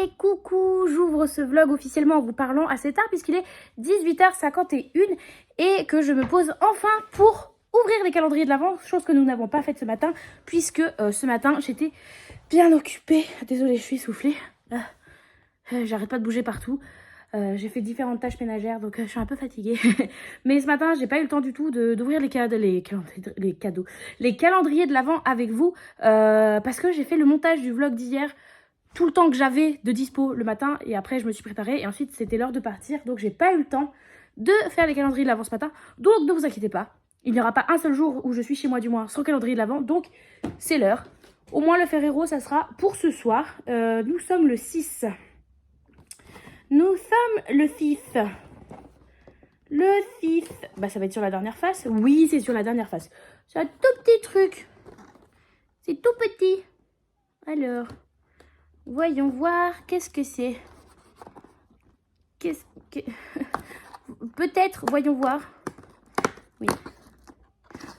Et coucou, j'ouvre ce vlog officiellement en vous parlant assez tard puisqu'il est 18h51 et que je me pose enfin pour ouvrir les calendriers de l'Avent, chose que nous n'avons pas faite ce matin puisque ce matin j'étais bien occupée. Désolée, je suis essoufflée. J'arrête pas de bouger partout. J'ai fait différentes tâches ménagères, donc je suis un peu fatiguée. Mais ce matin, j'ai pas eu le temps du tout d'ouvrir les calendriers de l'Avent avec vous parce que j'ai fait le montage du vlog d'hier tout le temps que j'avais de dispo le matin et après je me suis préparée et ensuite c'était l'heure de partir, donc j'ai pas eu le temps de faire les calendriers de l'Avent ce matin. Donc ne vous inquiétez pas, il n'y aura pas un seul jour où je suis chez moi du moins sans calendrier de l'Avent, donc c'est l'heure. Au moins le Ferrero ça sera pour ce soir. Nous sommes le 6. Nous sommes le 6. Le 6. Bah ça va être sur la dernière face. Oui, c'est sur la dernière face. C'est un tout petit truc. C'est tout petit. Alors, voyons voir. Qu'est-ce que c'est? Qu'est-ce que... Peut-être, voyons voir. Oui.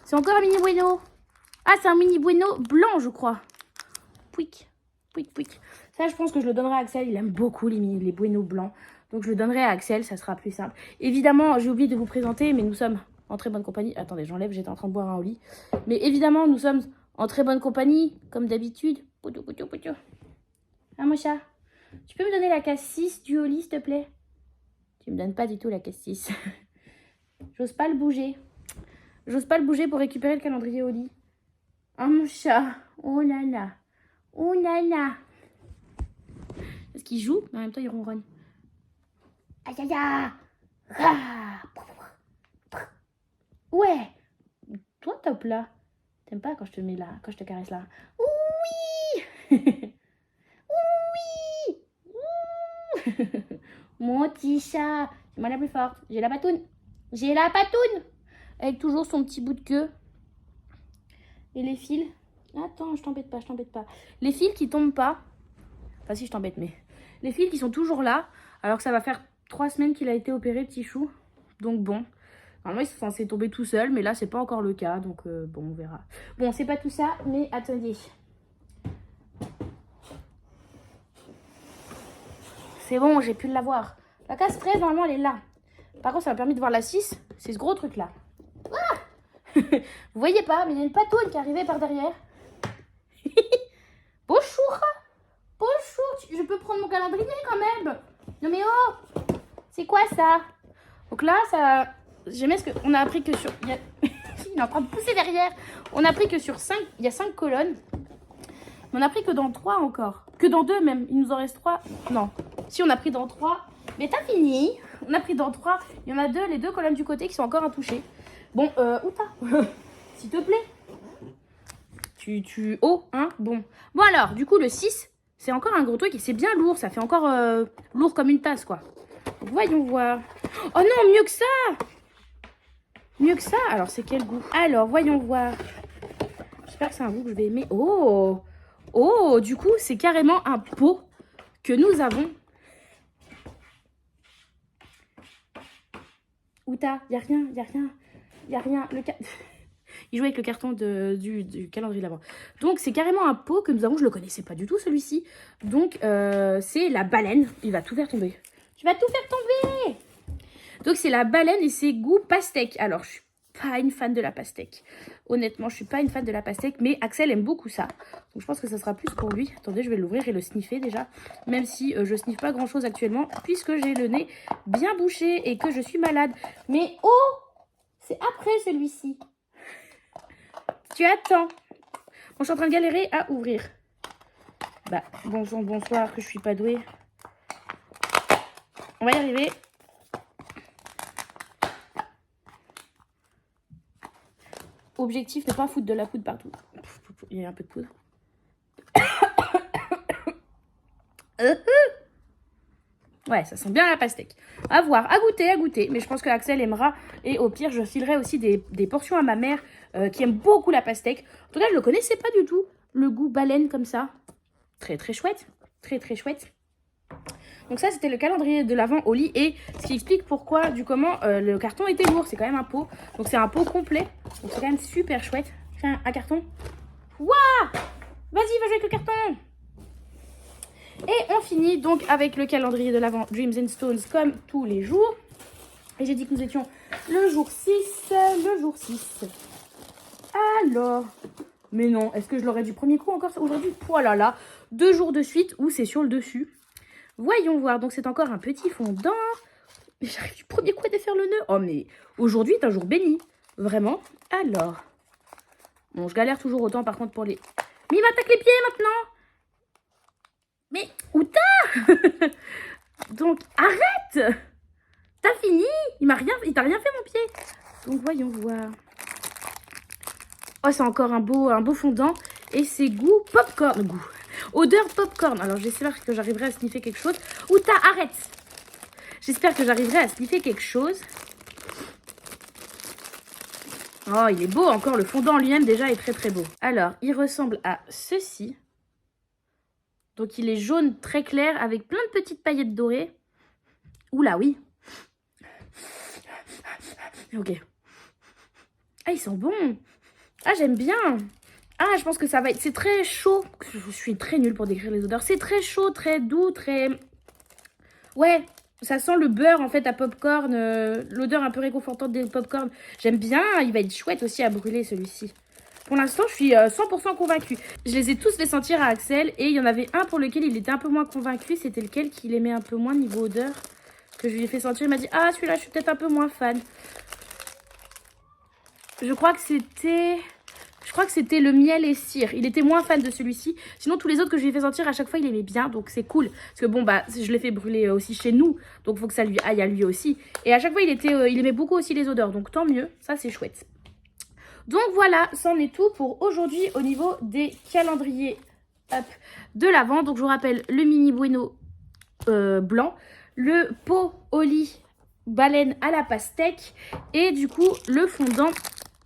C'est encore un mini bueno. Ah, c'est un mini bueno blanc, je crois. Pouic, pouic, pouic. Ça, je pense que je le donnerai à Axel. Il aime beaucoup les buenos blancs. Donc, je le donnerai à Axel. Ça sera plus simple. Évidemment, j'ai oublié de vous présenter, mais nous sommes en très bonne compagnie. Attendez, j'enlève. J'étais en train de boire un au lit. Mais évidemment, nous sommes en très bonne compagnie, comme d'habitude. Poutou, poutou, poutou. Ah, mon chat. Tu peux me donner la cassis du au lit, s'il te plaît? Tu me donnes pas du tout la cassis. J'ose pas le bouger. J'ose pas le bouger pour récupérer le calendrier au lit. Ah, mon chat. Oh là là. Oh là là. Parce qu'il joue, mais en même temps, il ronronne. Aïe aïe aïe. Ah. Ouais. Toi, top là. T'aimes pas quand je te mets là, quand je te caresse là? Oui. Oui. Mon petit chat. C'est moi la plus forte. J'ai la patoune. J'ai la patoune. Avec toujours son petit bout de queue. Et les fils. Attends, je t'embête pas, je t'embête pas. Les fils qui tombent pas. Enfin si, je t'embête, mais... Les fils qui sont toujours là. Alors que ça va faire 3 semaines qu'il a été opéré, petit chou. Donc bon. Normalement, ils sont censés tomber tout seuls. Mais là, c'est pas encore le cas. Donc bon, on verra. Bon, c'est pas tout ça. Mais attendez. C'est bon, j'ai pu l'avoir. La casse fraise, normalement, elle est là. Par contre, ça m'a permis de voir la 6. C'est ce gros truc-là. Ah. Vous voyez pas, mais il y a une patoune qui est arrivée par derrière. Bonjour. Bonjour. Je peux prendre mon calendrier quand même. Non mais oh. C'est quoi ça? Donc là, ça... J'aimais ce qu'on a appris que sur... Il est en train de pousser derrière. On a appris que sur 5... Il y a 5 colonnes. Mais on a appris que dans 3 encore. Que dans 2 même. Il nous en reste 3. Non. Si, on a pris dans 3. Mais t'as fini. On a pris dans 3. Il y en a 2, les 2 colonnes du côté qui sont encore intouchées. Bon, où t'as? S'il te plaît. Oh, hein. Bon. Bon alors, du coup, le 6, c'est encore un gros truc et c'est bien lourd. Ça fait encore lourd comme une tasse, quoi. Donc, voyons voir. Oh non, mieux que ça. Mieux que ça. Alors, c'est quel goût? Alors, voyons voir. J'espère que c'est un goût que je vais aimer. Oh. Oh, du coup, c'est carrément un pot que nous avons. Où t'as? Y a rien, y a rien. Y a rien. Il joue avec le carton du calendrier de l'Avent. Donc, c'est carrément un pot que nous avons. Je le connaissais pas du tout, celui-ci. Donc, c'est la baleine. Il va tout faire tomber. Tu vas tout faire tomber. Donc, c'est la baleine et c'est goût pastèque. Alors, je suis pas une fan de la pastèque. Honnêtement, je suis pas une fan de la pastèque. Mais Axel aime beaucoup ça. Donc, je pense que ça sera plus pour lui. Attendez, je vais l'ouvrir et le sniffer déjà. Même si je sniffe pas grand-chose actuellement. Puisque j'ai le nez bien bouché et que je suis malade. Mais oh, c'est après celui-ci. Tu attends. Bon, je suis en train de galérer à ouvrir. Bah, bonjour, bonsoir, que je suis pas douée. On va y arriver. Objectif, ne pas foutre de la poudre partout. Il y a un peu de poudre. Ouais, ça sent bien la pastèque. À voir, à goûter. Mais je pense que Axel aimera. Et au pire, je filerai aussi des portions à ma mère qui aime beaucoup la pastèque. En tout cas, je ne le connaissais pas du tout. Le goût baleine comme ça. Très, très chouette. Très, très chouette. Donc ça, c'était le calendrier de l'Avent au lit. Et ce qui explique pourquoi, du comment, le carton était lourd. C'est quand même un pot. Donc c'est un pot complet. Donc c'est quand même super chouette. Tiens, un carton. Waouh! Vas-y, va jouer avec le carton. Et on finit donc avec le calendrier de l'Avent Dreams and Stones comme tous les jours. Et j'ai dit que nous étions le jour 6. Le jour 6. Alors, mais non, est-ce que je l'aurais du premier coup encore aujourd'hui? Voilà, là, 2 jours de suite où c'est sur le dessus. Voyons voir, donc c'est encore un petit fondant. Mais j'arrive du premier coup à défaire le nœud. Oh, mais aujourd'hui est un jour béni. Vraiment. Alors. Bon, je galère toujours autant par contre pour les... Mais il m'attaque les pieds maintenant. Mais où t'as? Donc, arrête. T'as fini? Il t'a rien fait mon pied. Donc, voyons voir. Oh, c'est encore un beau fondant. Et c'est goût popcorn. Odeur popcorn. Alors, j'espère que j'arriverai à sniffer quelque chose. Où t'as? Arrête. J'espère que j'arriverai à sniffer quelque chose. Oh, il est beau encore. Le fondant en lui-même, déjà, est très, très beau. Alors, il ressemble à ceci. Donc, il est jaune très clair avec plein de petites paillettes dorées. Oula, oui. Ok. Ah, ils sont bons. Ah, j'aime bien. Ah, je pense que ça va être... C'est très chaud. Je suis très nulle pour décrire les odeurs. C'est très chaud, très doux, très... Ouais, ça sent le beurre, en fait, à popcorn. L'odeur un peu réconfortante des popcorn. J'aime bien. Il va être chouette aussi à brûler, celui-ci. Pour l'instant, je suis 100% convaincue. Je les ai tous fait sentir à Axel. Et il y en avait un pour lequel il était un peu moins convaincu. C'était lequel qu'il aimait un peu moins niveau odeur. Que je lui ai fait sentir. Il m'a dit, ah, celui-là, je suis peut-être un peu moins fan. Je crois que c'était le miel et cire. Il était moins fan de celui-ci. Sinon, tous les autres que je lui ai fait sentir, à chaque fois, il aimait bien. Donc, c'est cool. Parce que bon, bah, je l'ai fait brûler aussi chez nous. Donc, il faut que ça lui aille à lui aussi. Et à chaque fois, il aimait beaucoup aussi les odeurs. Donc, tant mieux. Ça, c'est chouette. Donc, voilà. C'en est tout pour aujourd'hui au niveau des calendriers de l'Avent. Donc, je vous rappelle le mini bueno blanc. Le pot au lit baleine à la pastèque. Et du coup, le fondant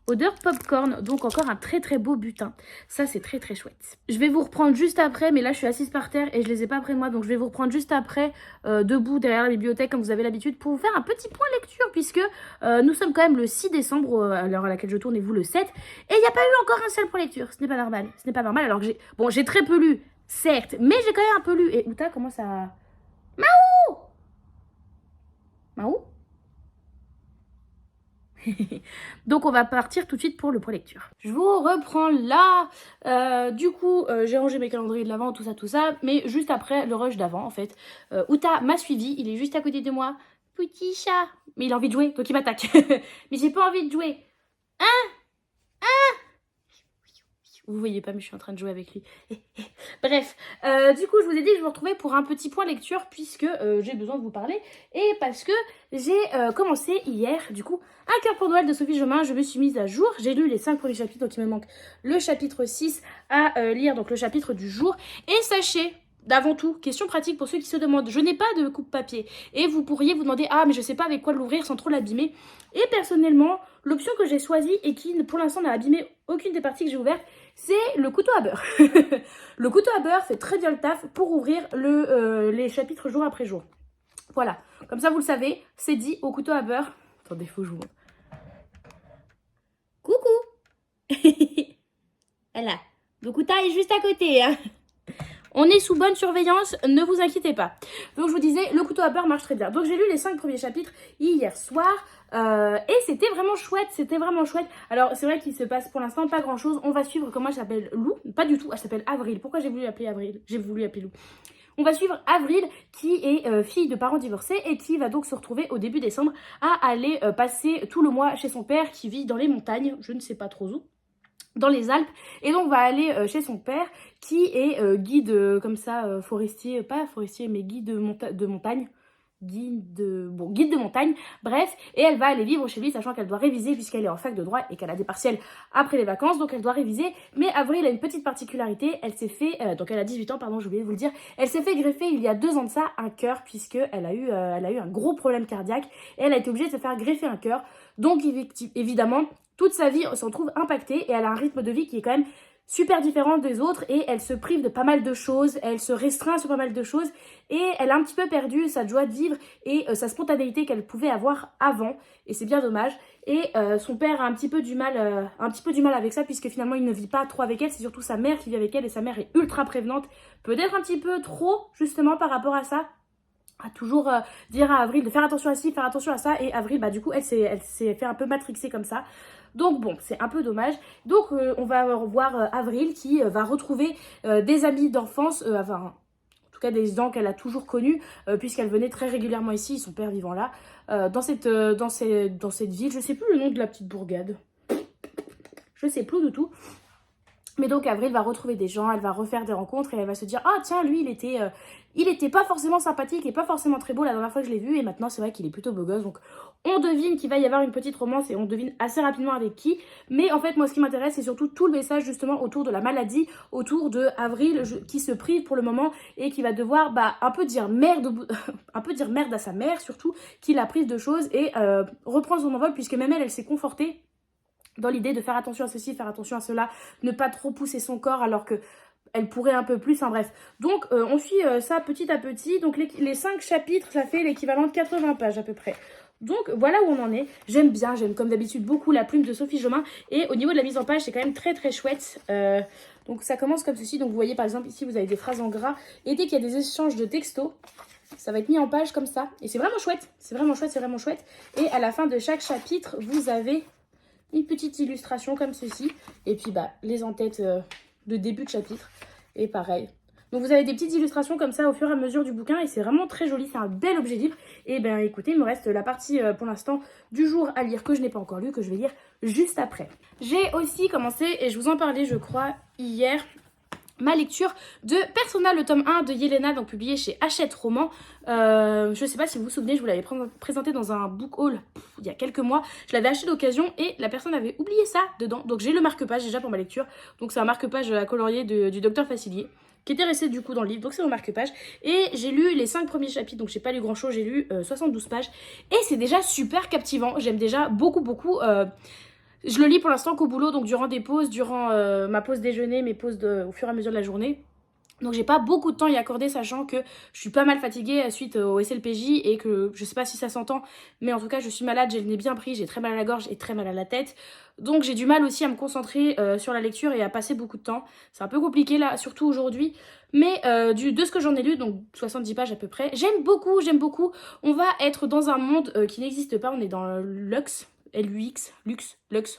odeur popcorn, donc encore un très très beau butin. Ça, c'est très très chouette. Je vais vous reprendre juste après, mais là, je suis assise par terre et je les ai pas près de moi. Donc, je vais vous reprendre juste après, debout derrière la bibliothèque, comme vous avez l'habitude, pour vous faire un petit point lecture, puisque nous sommes quand même le 6 décembre, à l'heure à laquelle je tourne, et vous le 7. Et il n'y a pas eu encore un seul point lecture. Ce n'est pas normal. Ce n'est pas normal, alors que j'ai très peu lu, certes, mais j'ai quand même un peu lu. Et Outa, comment ça... Maou Maou Donc on va partir tout de suite pour le point lecture. Je vous reprends là. Du coup, j'ai rangé mes calendriers de l'Avent, tout ça. Mais juste après le rush d'avant, en fait. Outa m'a suivi, il est juste à côté de moi. Petit chat. Mais il a envie de jouer, donc il m'attaque. Mais j'ai pas envie de jouer. Vous voyez pas, mais je suis en train de jouer avec lui. Bref, du coup, je vous ai dit que je vous retrouvais pour un petit point lecture puisque j'ai besoin de vous parler et parce que j'ai commencé hier, du coup, Un cœur pour Noël de Sophie Jomain. Je me suis mise à jour. J'ai lu les 5 premiers chapitres, donc il me manque le chapitre 6 à lire, donc le chapitre du jour. Et sachez... D'avant tout, question pratique pour ceux qui se demandent, je n'ai pas de coupe-papier et vous pourriez vous demander, ah mais je sais pas avec quoi l'ouvrir sans trop l'abîmer. Et personnellement, l'option que j'ai choisie et qui pour l'instant n'a abîmé aucune des parties que j'ai ouvertes, c'est le couteau à beurre. Le couteau à beurre fait très bien le taf pour ouvrir les chapitres jour après jour. Voilà, comme ça vous le savez, c'est dit au couteau à beurre. Attendez, faut que je vous montre. Coucou. Voilà, le couteau est juste à côté, hein. On est sous bonne surveillance, ne vous inquiétez pas. Donc je vous disais, le couteau à beurre marche très bien. Donc j'ai lu les 5 premiers chapitres hier soir et c'était vraiment chouette, Alors c'est vrai qu'il se passe pour l'instant pas grand chose. On va suivre, comment elle s'appelle, Lou? Pas du tout, elle s'appelle Avril. Pourquoi j'ai voulu appeler Avril? J'ai voulu appeler Lou. On va suivre Avril qui est fille de parents divorcés et qui va donc se retrouver au début décembre à aller passer tout le mois chez son père qui vit dans les montagnes, je ne sais pas trop où. Dans les Alpes, et donc on va aller chez son père qui est guide comme ça, forestier, pas forestier mais guide de montagne, guide de montagne, bref, et elle va aller vivre chez lui sachant qu'elle doit réviser puisqu'elle est en fac de droit et qu'elle a des partiels après les vacances, donc elle doit réviser. Mais Avril a une petite particularité, elle s'est fait, donc elle a 18 ans, pardon, j'ai oublié de vous le dire, elle s'est fait greffer il y a 2 ans de ça un cœur puisqu'elle a eu un gros problème cardiaque et elle a été obligée de se faire greffer un cœur, donc évidemment toute sa vie s'en trouve impactée et elle a un rythme de vie qui est quand même super différente des autres et elle se prive de pas mal de choses, elle se restreint sur pas mal de choses et elle a un petit peu perdu sa joie de vivre et sa spontanéité qu'elle pouvait avoir avant et c'est bien dommage. Et son père a un petit peu du mal avec ça puisque finalement il ne vit pas trop avec elle, c'est surtout sa mère qui vit avec elle et sa mère est ultra prévenante, peut-être un petit peu trop justement par rapport à ça. À toujours dire à Avril de faire attention à ci, faire attention à ça et Avril bah du coup elle s'est fait un peu matrixer comme ça. Donc bon, c'est un peu dommage. Donc on va voir Avril qui va retrouver des amis d'enfance, enfin en tout cas des gens qu'elle a toujours connus puisqu'elle venait très régulièrement ici, son père vivant là, dans cette ville. Je sais plus le nom de la petite bourgade. Je sais plus du tout. Mais donc Avril va retrouver des gens, elle va refaire des rencontres et elle va se dire « Ah tiens, lui il était pas forcément sympathique et pas forcément très beau la dernière fois que je l'ai vu et maintenant c'est vrai qu'il est plutôt beau gosse. » Donc on devine qu'il va y avoir une petite romance et on devine assez rapidement avec qui. Mais en fait moi ce qui m'intéresse c'est surtout tout le message justement autour de la maladie, autour de Avril qui se prive pour le moment et qui va devoir un peu dire merde, un peu dire merde à sa mère surtout, qui l'a prise de choses et reprendre son envol puisque même elle s'est confortée dans l'idée de faire attention à ceci, faire attention à cela, ne pas trop pousser son corps alors que elle pourrait un peu plus, enfin bref. Donc on suit ça petit à petit, donc les 5 chapitres, ça fait l'équivalent de 80 pages à peu près. Donc voilà où on en est, j'aime comme d'habitude beaucoup la plume de Sophie Jomain, et au niveau de la mise en page c'est quand même très très chouette. Donc ça commence comme ceci, donc vous voyez par exemple ici vous avez des phrases en gras, et dès qu'il y a des échanges de textos, ça va être mis en page comme ça, et c'est vraiment chouette, c'est vraiment chouette, c'est vraiment chouette. Et à la fin de chaque chapitre, vous avez une petite illustration comme ceci. Et puis les en-têtes de début de chapitre. Et pareil. Donc vous avez des petites illustrations comme ça au fur et à mesure du bouquin. Et c'est vraiment très joli. C'est un bel objet livre. Et bien écoutez, il me reste la partie pour l'instant du jour à lire que je n'ai pas encore lu. Que je vais lire juste après. J'ai aussi commencé, et je vous en parlais je crois hier, ma lecture de Persona, le tome 1 de Yelena, donc publié chez Hachette Roman. Je ne sais pas si vous vous souvenez, je vous l'avais présenté dans un book haul il y a quelques mois. Je l'avais acheté d'occasion et la personne avait oublié ça dedans. Donc j'ai le marque-page déjà pour ma lecture. Donc c'est un marque-page à colorier du Docteur Facilier qui était resté du coup dans le livre. Donc c'est mon marque-page. Et j'ai lu les 5 premiers chapitres, donc j'ai pas lu grand-chose. J'ai lu 72 pages. Et c'est déjà super captivant. J'aime déjà beaucoup. Je le lis pour l'instant qu'au boulot, donc durant des pauses, durant ma pause déjeuner, mes pauses au fur et à mesure de la journée. Donc j'ai pas beaucoup de temps à y accorder, sachant que je suis pas mal fatiguée suite au SLPJ et que je sais pas si ça s'entend, mais en tout cas je suis malade, j'ai le nez bien pris, j'ai très mal à la gorge et très mal à la tête. Donc j'ai du mal aussi à me concentrer sur la lecture et à passer beaucoup de temps. C'est un peu compliqué là, surtout aujourd'hui. Mais de ce que j'en ai lu, donc 70 pages à peu près, j'aime beaucoup. On va être dans un monde qui n'existe pas, on est dans Lux. Lux,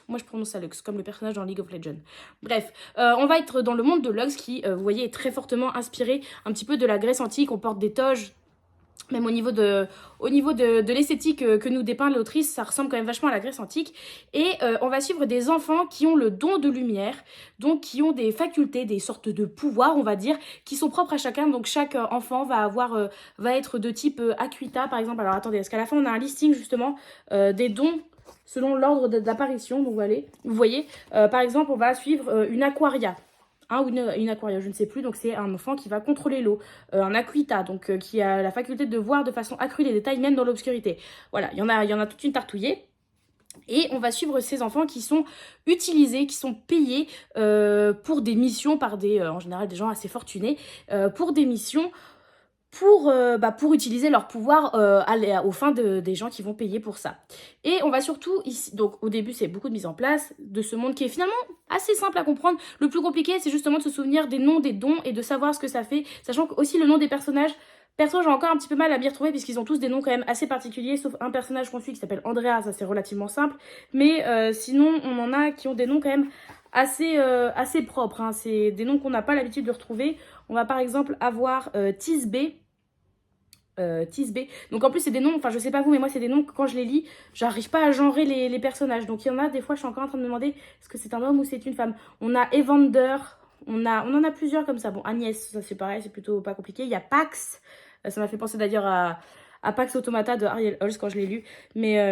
moi je prononce ça Lux, comme le personnage dans League of Legends. Bref, on va être dans le monde de Lux qui, vous voyez, est très fortement inspiré un petit peu de la Grèce antique. On porte des toges, même au niveau de l'esthétique que nous dépeint l'autrice, ça ressemble quand même vachement à la Grèce antique. Et on va suivre des enfants qui ont le don de lumière, donc qui ont des facultés, des sortes de pouvoirs, on va dire, qui sont propres à chacun. Donc chaque enfant va être de type Acuita, par exemple. Alors attendez, parce qu'à la fin on a un listing justement des dons selon l'ordre d'apparition. Donc vous voyez, par exemple, on va suivre une Aquaria. Ou une Aquaria, je ne sais plus. Donc c'est un enfant qui va contrôler l'eau. Un Aquita, donc qui a la faculté de voir de façon accrue les détails, même dans l'obscurité. Voilà, il y en a toute une tartouillée. Et on va suivre ces enfants qui sont utilisés, qui sont payés pour des missions par en général des gens assez fortunés, pour des missions pour utiliser leur pouvoir aux fins des gens qui vont payer pour ça. Et on va surtout ici, donc au début c'est beaucoup de mise en place de ce monde qui est finalement assez simple à comprendre. Le plus compliqué c'est justement de se souvenir des noms des dons et de savoir ce que ça fait, sachant que aussi le nom des personnages, perso j'ai encore un petit peu mal à m'y retrouver puisqu'ils ont tous des noms quand même assez particuliers, sauf un personnage qu'on suit qui s'appelle Andrea, ça c'est relativement simple, mais sinon on en a qui ont des noms quand même assez propres, hein. C'est des noms qu'on n'a pas l'habitude de retrouver. On va par exemple avoir Tisbé. Donc en plus c'est des noms, enfin je sais pas vous, mais moi c'est des noms que quand je les lis, j'arrive pas à genrer les personnages. Donc il y en a des fois je suis encore en train de me demander est-ce que c'est un homme ou c'est une femme. On a Evander, on en a plusieurs comme ça. Bon, Agnès, ça c'est pareil, c'est plutôt pas compliqué. Il y a Pax, ça m'a fait penser d'ailleurs à Pax Automata de Ariel Holz quand je l'ai lu. Mais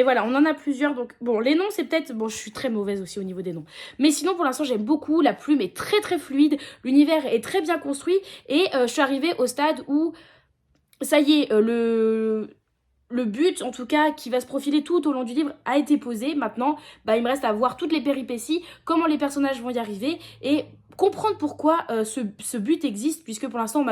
voilà, on en a plusieurs. Donc bon, les noms c'est peut-être... Bon, je suis très mauvaise aussi au niveau des noms. Mais sinon pour l'instant j'aime beaucoup, la plume est très très fluide, l'univers est très bien construit. Et je suis arrivée au stade où... Ça y est, le but, en tout cas, qui va se profiler tout au long du livre, a été posé. Maintenant, il me reste à voir toutes les péripéties, comment les personnages vont y arriver et comprendre pourquoi ce but existe, puisque pour l'instant,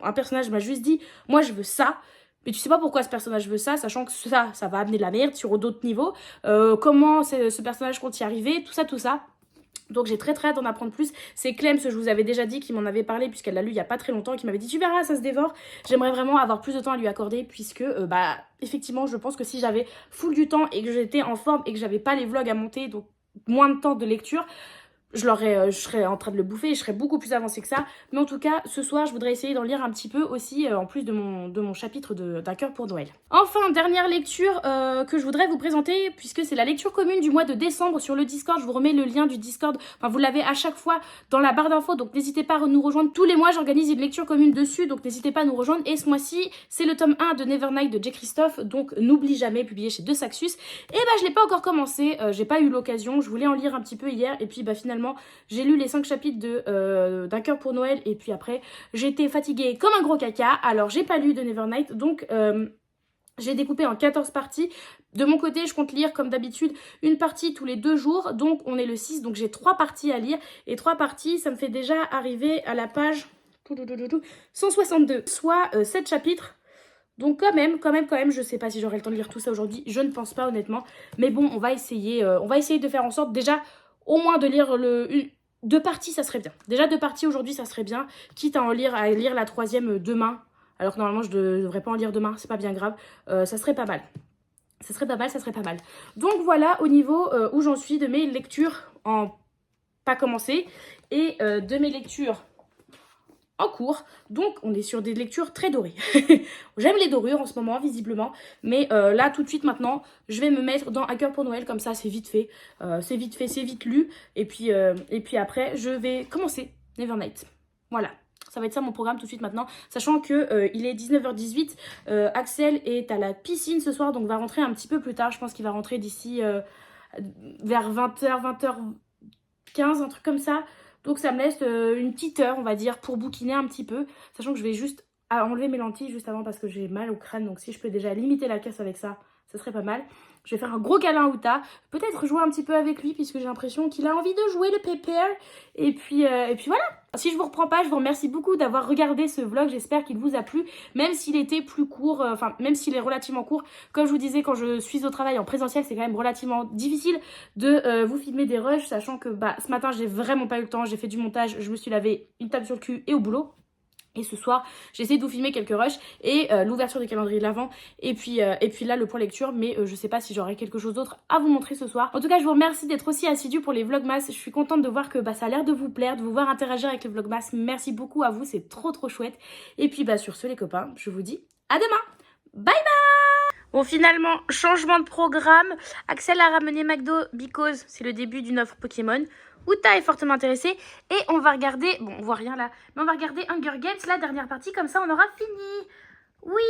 un personnage m'a juste dit « Moi, je veux ça ». Mais tu sais pas pourquoi ce personnage veut ça, sachant que ça va amener de la merde sur d'autres niveaux. Comment ce personnage compte y arriver, tout ça. Donc j'ai très hâte d'en apprendre plus. C'est Clem, je vous avais déjà dit, qui m'en avait parlé puisqu'elle l'a lu il y a pas très longtemps et qui m'avait dit tu verras, ça se dévore. J'aimerais vraiment avoir plus de temps à lui accorder puisque effectivement je pense que si j'avais full du temps et que j'étais en forme et que j'avais pas les vlogs à monter, donc moins de temps de lecture, je serais en train de le bouffer et je serais beaucoup plus avancée que ça. Mais en tout cas, ce soir, je voudrais essayer d'en lire un petit peu aussi, en plus de mon chapitre d'un cœur pour Noël. Enfin, dernière lecture que je voudrais vous présenter, puisque c'est la lecture commune du mois de décembre sur le Discord. Je vous remets le lien du Discord. Enfin, vous l'avez à chaque fois dans la barre d'infos, donc n'hésitez pas à nous rejoindre. Tous les mois, j'organise une lecture commune dessus, donc n'hésitez pas à nous rejoindre. Et ce mois-ci, c'est le tome 1 de Nevernight de J. Christophe, donc n'oublie jamais, publié chez De Saxus. Et je l'ai pas encore commencé, j'ai pas eu l'occasion. Je voulais en lire un petit peu hier, et puis finalement, j'ai lu les 5 chapitres d'un cœur pour Noël et puis après j'étais fatiguée comme un gros caca, alors j'ai pas lu de Nevernight, donc j'ai découpé en 14 parties. De mon côté, je compte lire comme d'habitude une partie tous les 2 jours, donc on est le 6, donc j'ai 3 parties à lire, et 3 parties, ça me fait déjà arriver à la page 162, soit 7 chapitres. Donc quand même, je sais pas si j'aurai le temps de lire tout ça aujourd'hui, je ne pense pas honnêtement, mais bon, on va essayer de faire en sorte déjà au moins de lire 2 parties, ça serait bien. Déjà 2 parties aujourd'hui, ça serait bien. Quitte à lire la 3e demain. Alors que normalement, je ne devrais pas en lire demain, c'est pas bien grave. Ça serait pas mal. Ça serait pas mal. Donc voilà au niveau où j'en suis de mes lectures en pas commencé et de mes lectures en cours. Donc on est sur des lectures très dorées. J'aime les dorures en ce moment visiblement, mais là tout de suite maintenant je vais me mettre dans Un cœur pour Noël, comme ça c'est vite fait, c'est vite lu, et puis après je vais commencer Nevernight. Voilà, ça va être ça mon programme tout de suite maintenant, sachant que il est 19h18, Axel est à la piscine ce soir, donc va rentrer un petit peu plus tard. Je pense qu'il va rentrer d'ici vers 20h, 20h15, un truc comme ça. Donc ça me laisse une petite heure, on va dire, pour bouquiner un petit peu. Sachant que je vais juste enlever mes lentilles juste avant parce que j'ai mal au crâne. Donc si je peux déjà limiter la casse avec ça, ça serait pas mal. Je vais faire un gros câlin à Uta. Peut-être jouer un petit peu avec lui puisque j'ai l'impression qu'il a envie de jouer le pépère. Et puis voilà. Si je vous reprends pas, je vous remercie beaucoup d'avoir regardé ce vlog. J'espère qu'il vous a plu. Même s'il était plus court, même s'il est relativement court. Comme je vous disais, quand je suis au travail en présentiel, c'est quand même relativement difficile de vous filmer des rushs. Sachant que ce matin, j'ai vraiment pas eu le temps. J'ai fait du montage, je me suis lavé une table sur le cul et au boulot. Et ce soir, j'ai essayé de vous filmer quelques rushs et l'ouverture du calendrier de l'Avent. Et puis là, le point lecture. Mais je sais pas si j'aurai quelque chose d'autre à vous montrer ce soir. En tout cas, je vous remercie d'être aussi assidus pour les vlogmas. Je suis contente de voir que ça a l'air de vous plaire, de vous voir interagir avec les vlogmas. Merci beaucoup à vous, c'est trop chouette. Et puis sur ce les copains, je vous dis à demain. Bye bye. Bon, finalement, changement de programme. Axel a ramené McDo because c'est le début d'une offre Pokémon. Uta est fortement intéressée et on va regarder, bon on voit rien là, mais on va regarder Hunger Games, la dernière partie, comme ça on aura fini. Oui.